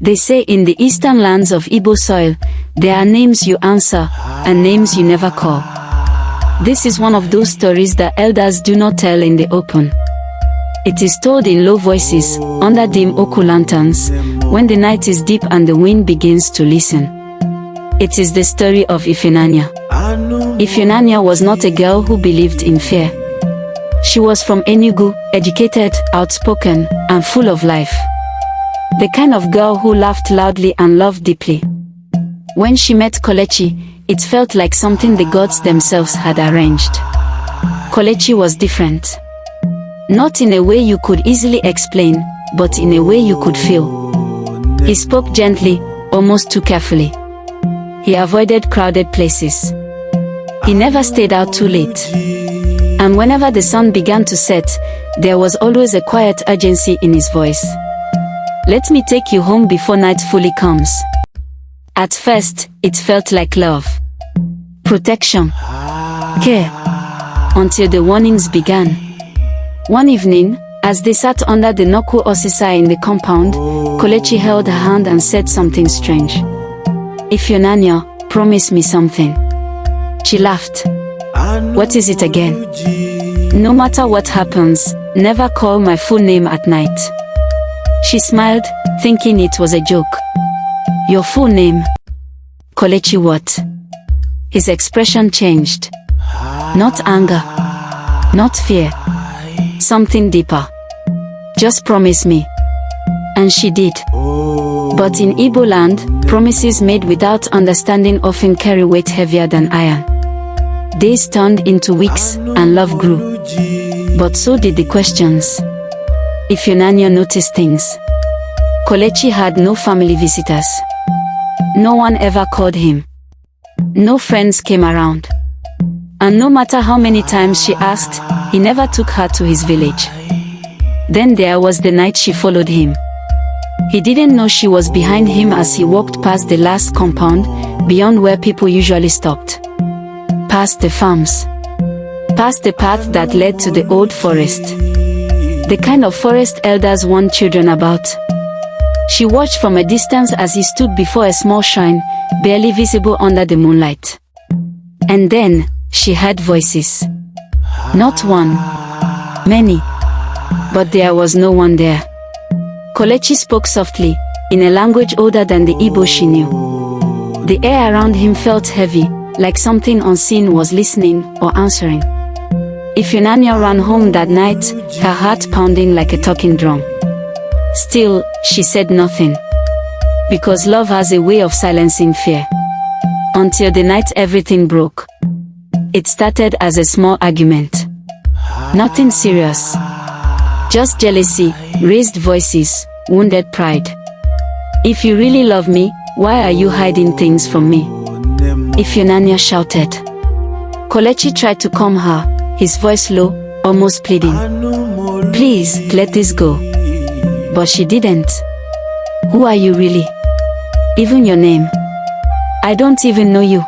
They say in the eastern lands of Igbo soil, there are names you answer, and names you never call. This is one of those stories that elders do not tell in the open. It is told in low voices, under dim oku lanterns, when the night is deep and the wind begins to listen. It is the story of Ifunanya. Ifunanya was not a girl who believed in fear. She was from Enugu, educated, outspoken, and full of life. The kind of girl who laughed loudly and loved deeply. When she met Kelechi, it felt like something the gods themselves had arranged. Kelechi was different. Not in a way you could easily explain, but in a way you could feel. He spoke gently, almost too carefully. He avoided crowded places. He never stayed out too late. And whenever the sun began to set, there was always a quiet urgency in his voice. Let me take you home before night fully comes. At first, it felt like love, protection, care, until the warnings began. One evening, as they sat under the Noku Osisa in the compound, Kelechi held her hand and said something strange. Ifunanya, promise me something. She laughed. What is it again? No matter what happens, never call my full name at night. She smiled, thinking it was a joke. Your full name? Kelechi what? His expression changed. Not anger. Not fear. Something deeper. Just promise me. And she did. But in Igbo land, promises made without understanding often carry weight heavier than iron. Days turned into weeks, and love grew. But so did the questions. Ifunanya noticed things. Kelechi had no family visitors. No one ever called him. No friends came around. And no matter how many times she asked, he never took her to his village. Then there was the night she followed him. He didn't know she was behind him as he walked past the last compound, beyond where people usually stopped. Past the farms. Past the path that led to the old forest. The kind of forest elders warn children about. She watched from a distance as he stood before a small shrine, barely visible under the moonlight. And then, she heard voices. Not one. Many. But there was no one there. Kelechi spoke softly, in a language older than the Igbo she knew. The air around him felt heavy, like something unseen was listening or answering. Ifunanya ran home that night, her heart pounding like a talking drum. Still, she said nothing. Because love has a way of silencing fear. Until the night everything broke. It started as a small argument. Nothing serious. Just jealousy, raised voices, wounded pride. If you really love me, why are you hiding things from me? Ifunanya shouted. Kelechi tried to calm her, his voice low, almost pleading. Please, let this go. But she didn't. Who are you really? Even your name. I don't even know you.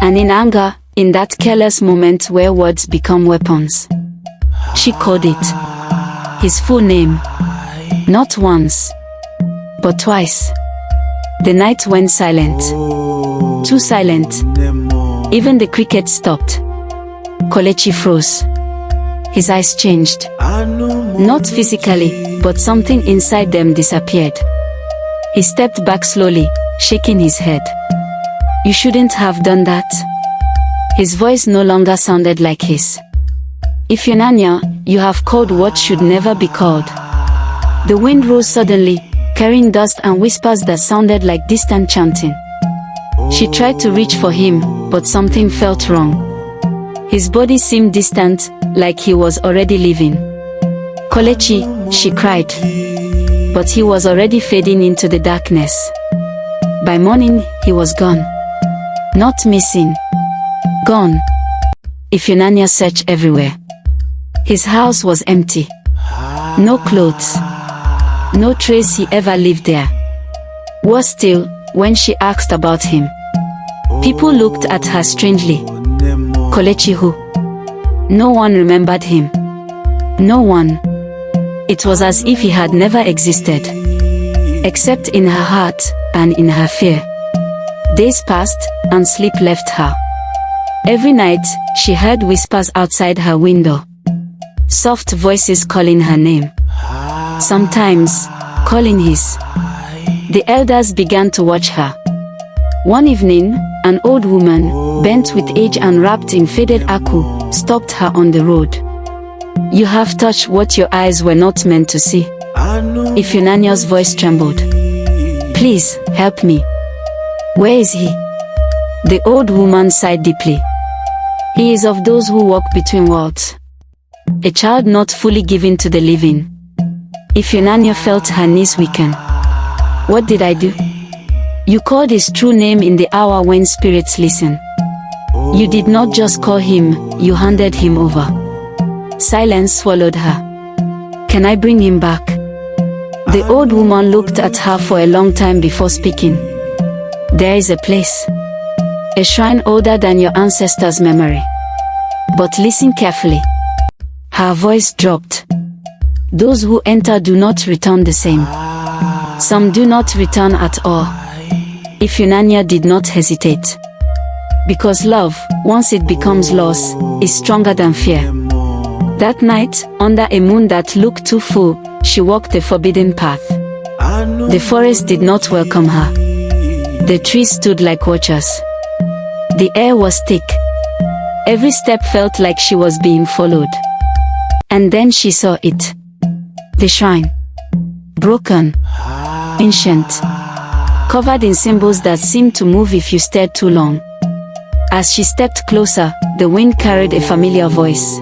And in anger, in that careless moment where words become weapons, she called it. His full name. Not once, but twice. The night went silent. Too silent. Even the crickets stopped. Kelechi froze. His eyes changed. Not physically, but something inside them disappeared. He stepped back slowly, shaking his head. You shouldn't have done that. His voice no longer sounded like his. Ifunanya, you have called what should never be called. The wind rose suddenly, carrying dust and whispers that sounded like distant chanting. She tried to reach for him, but something felt wrong. His body seemed distant, like he was already leaving. Kelechi, she cried. But he was already fading into the darkness. By morning, he was gone. Not missing. Gone. Ifunanya searched everywhere. His house was empty. No clothes. No trace he ever lived there. Worse still, when she asked about him, people looked at her strangely. Kelechi who? No one remembered him. No one. It was as if he had never existed. except in her heart and in her fear. Days passed, and sleep left her. Every night, she heard whispers outside her window. Soft voices calling her name. Sometimes, calling his. The elders began to watch her. One evening, an old woman, bent with age and wrapped in faded aku, stopped her on the road. "You have touched what your eyes were not meant to see." Ifunanya's voice trembled. "Please, help me. Where is he?" The old woman sighed deeply. "He is of those who walk between worlds. A child not fully given to the living." Ifunanya felt her knees weaken. "What did I do?" "You called his true name in the hour when spirits listen. You did not just call him, you handed him over." Silence swallowed her. "Can I bring him back?" The old woman looked at her for a long time before speaking. "There is a place. A shrine older than your ancestors' memory. But listen carefully." Her voice dropped. "Those who enter do not return the same. Some do not return at all." Ifunanya did not hesitate. Because love, once it becomes loss, is stronger than fear. That night, under a moon that looked too full, she walked the forbidden path. The forest did not welcome her. The trees stood like watchers. The air was thick. Every step felt like she was being followed. And then she saw it. The shrine. Broken. Ancient. Covered in symbols that seemed to move if you stared too long. As she stepped closer, the wind carried a familiar voice.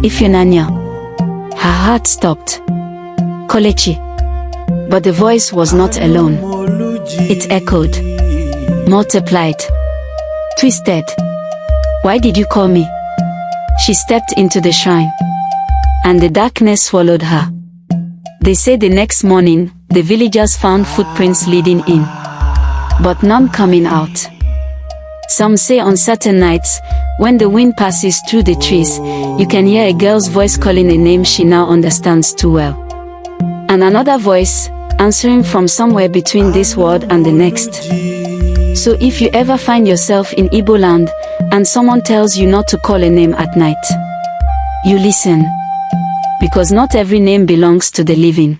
"Ifunanya." Her heart stopped. "Kelechi." But the voice was not alone. It echoed. Multiplied. Twisted. "Why did you call me?" She stepped into the shrine. And the darkness swallowed her. They say the next morning, the villagers found footprints leading in. But none coming out. Some say on certain nights, when the wind passes through the trees, you can hear a girl's voice calling a name she now understands too well. And another voice, answering from somewhere between this world and the next. So if you ever find yourself in Igbo land, and someone tells you not to call a name at night, you listen. Because not every name belongs to the living.